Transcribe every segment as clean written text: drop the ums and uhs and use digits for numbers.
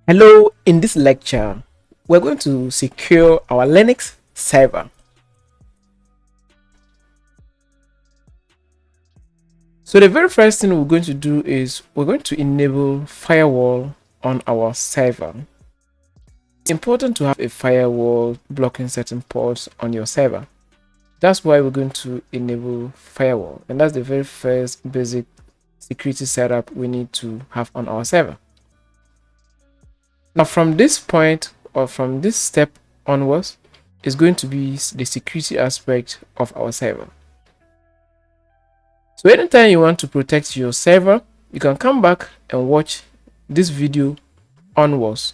Hello, in this lecture, we're going to secure our Linux server. So the very first thing we're going to do is we're going to enable firewall on our server. It's important to have a firewall blocking certain ports on your server. That's why we're going to enable firewall, and that's the very first basic security setup we need to have on our server. Now from this point or from this step onwards is going to be the security aspect of our server. So anytime you want to protect your server, you can come back and watch this video onwards.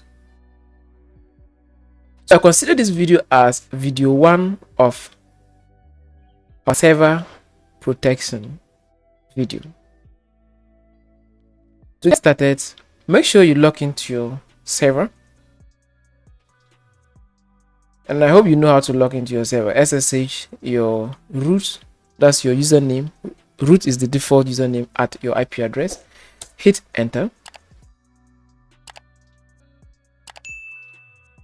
So I consider this video as video 1 of our server protection video. To get started, make sure you log into your server. And I hope you know how to log into your server. SSH, your root, that's your username. Root is the default username at your IP address. Hit enter.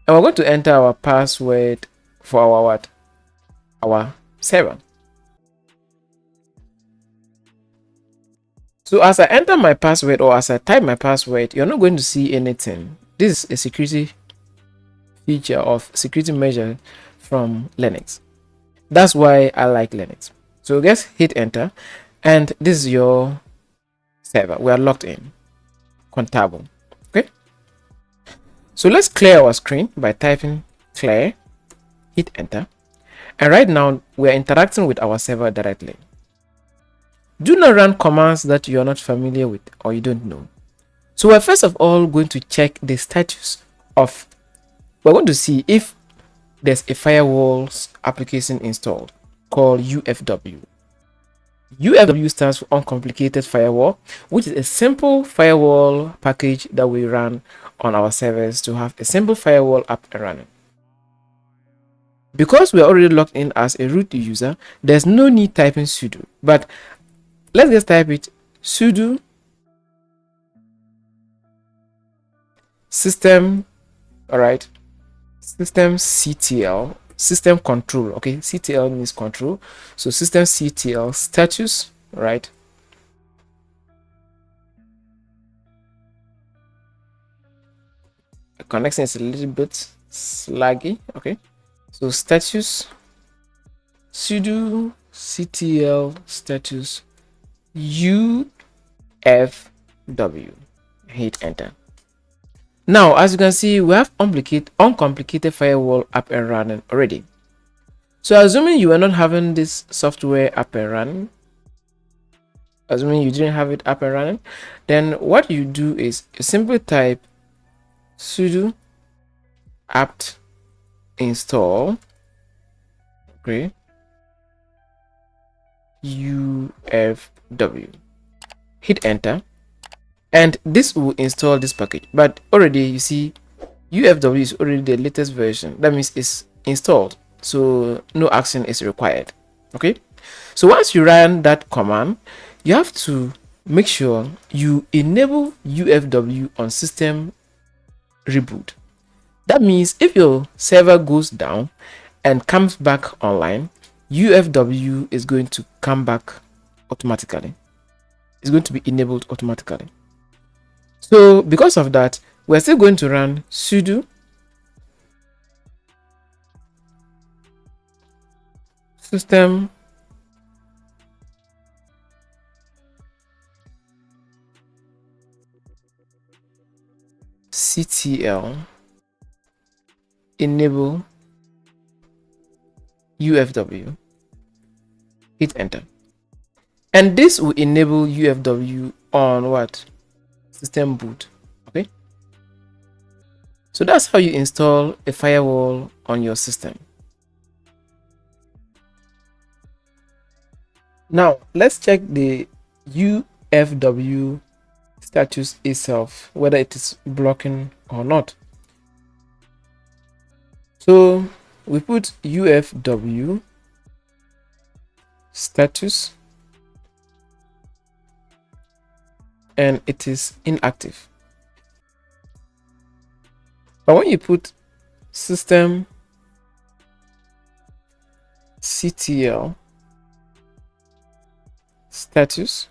And we're going to enter our password for our what? Our server. So as I enter my password or as I type my password, you're not going to see anything. This is a security feature of security measure from Linux. That's why I like Linux. So just hit enter, and this is your server. We are logged in. Contable. Okay. So let's clear our screen by typing clear, hit enter, and right now we are interacting with our server directly. Do not run commands that you are not familiar with or you don't know. So we're first of all going to check the status of, we're going to see if there's a firewall application installed called UFW. UFW stands for Uncomplicated Firewall, which is a simple firewall package that we run on our servers to have a simple firewall up and running. Because we're already logged in as a root user, there's no need typing sudo, but let's just type it sudo system, all right, systemctl, system control. Okay, CTL means control, so systemctl status, right? The connection is a little bit sluggy. Okay, so status sudo ctl status UFW. Hit enter. Now, as you can see, we have uncomplicated firewall up and running already. So assuming you are not having this software up and running, assuming you didn't have it up and running, then what you do is you simply type sudo apt install, okay, UFW. Hit enter, and this will install this package. But already you see UFW is already the latest version. That means it's installed, so no action is required. Okay, so once you run that command, you have to make sure you enable UFW on system reboot. That means if your server goes down and comes back online, UFW is going to come back automatically. It's going to be enabled automatically. So because of that, we're still going to run sudo system ctl enable UFW. Hit enter, and this will enable UFW on what? System boot. Okay, so that's how you install a firewall on your system. Now let's check the UFW status itself, whether it is blocking or not. So we put UFW status and it is inactive. But when you put system CTL status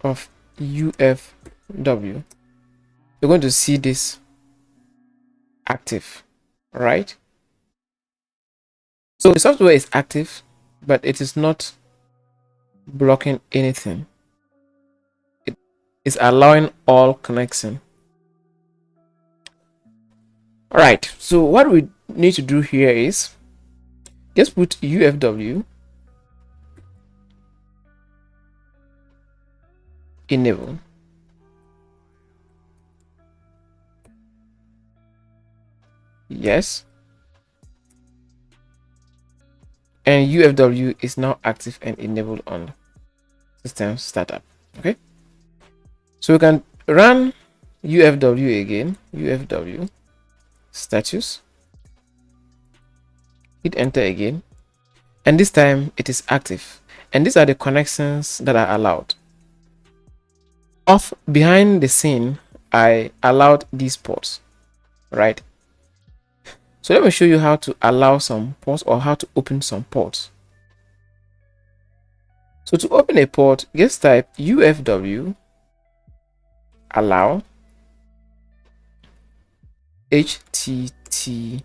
of UFW, you're going to see this active, right? So the software is active, but it is not blocking anything. It is allowing all connection. All right, so what we need to do here is just put UFW enable. Yes. And UFW is now active and enabled on system startup. Okay. So we can run UFW again. UFW status. Hit enter again. And this time it is active. And these are the connections that are allowed. Off behind the scene, I allowed these ports, right? So let me show you how to allow some ports or how to open some ports. So to open a port, just type UFW allow HTTP.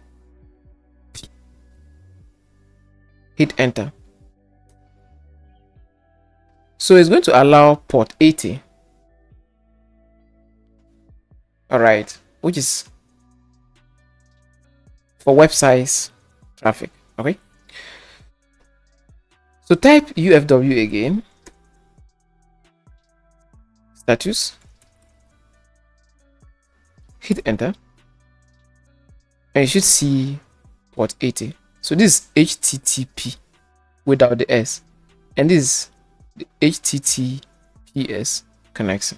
Hit enter. So it's going to allow port 80. All right, which is for websites traffic. Okay. So type UFW again. Status. Hit enter. And you should see port 80. So this is HTTP without the S. And this is the HTTPS connection.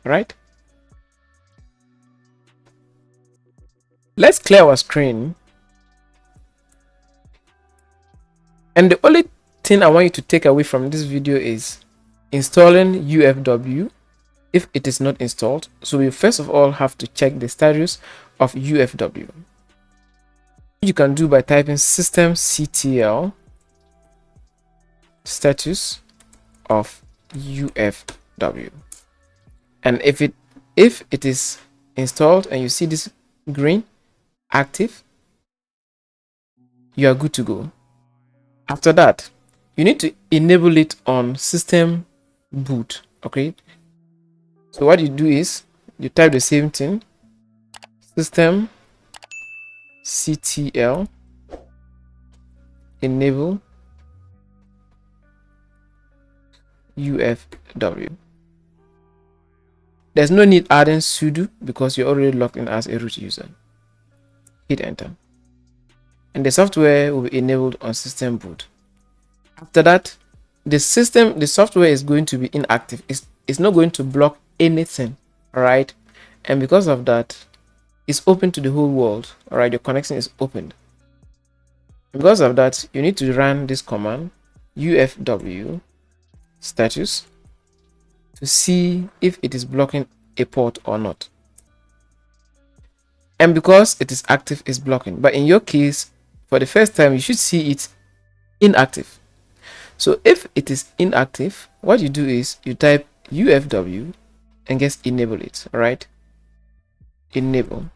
Right? Let's clear our screen. And the only thing I want you to take away from this video is installing UFW if it is not installed. So we first of all have to check the status of UFW. You can do by typing systemctl status of UFW. And if it is installed and you see this green active, you are good to go. After that, you need to enable it on system boot. Okay, so what you do is you type the same thing, system CTL enable UFW. There's no need adding sudo because you're already logged in as a root user. Hit enter. And the software will be enabled on system boot. After that, the software is going to be inactive. It's not going to block anything. All right. And because of that, it's open to the whole world. All right. Your connection is opened. Because of that, you need to run this command UFW status to see if it is blocking a port or not. And because it is active, it's blocking. But in your case, for the first time, you should see it inactive. So if it is inactive, what you do is you type UFW and just enable it. All right. Enable.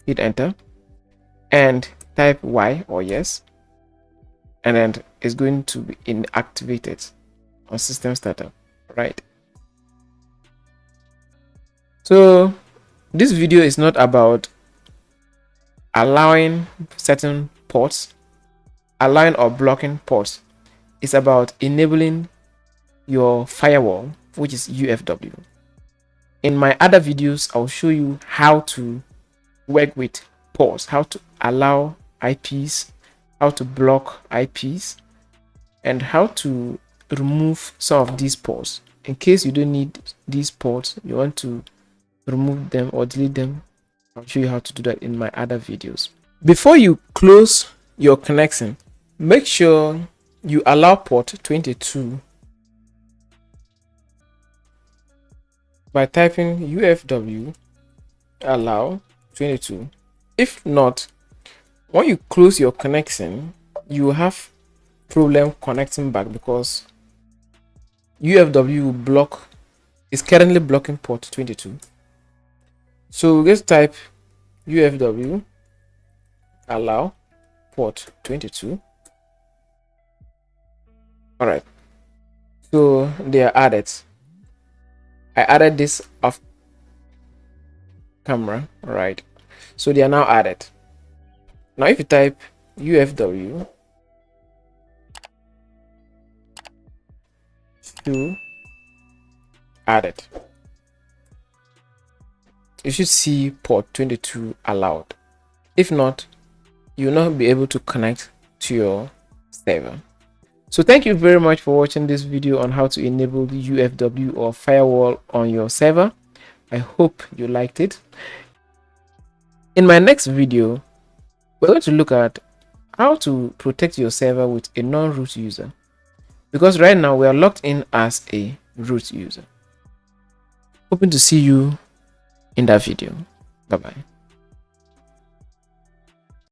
Hit enter and type Y or yes. And then it's going to be inactivated on system startup. Right. So this video is not about allowing certain ports, allowing or blocking ports. It's about enabling your firewall, which is UFW. In my other videos, I'll show you how to work with ports, how to allow IPs, how to block IPs, and how to remove some of these ports. In case you don't need these ports, you want to remove them or delete them, I'll show you how to do that in my other videos. Before you close your connection, make sure you allow port 22 by typing UFW allow 22. If not, when you close your connection, you have problem connecting back because UFW will block, is currently blocking port 22. So let's type UFW allow port 22. All right, so they are added. I added this off camera. All right, so they are now added. Now if you type UFW to added, you should see port 22 allowed. If not, you'll not be able to connect to your server. So thank you very much for watching this video on how to enable the UFW or firewall on your server. I hope you liked it. In my next video, we're going to look at how to protect your server with a non-root user, because right now we are logged in as a root user. Hoping to see you in that video. Bye bye.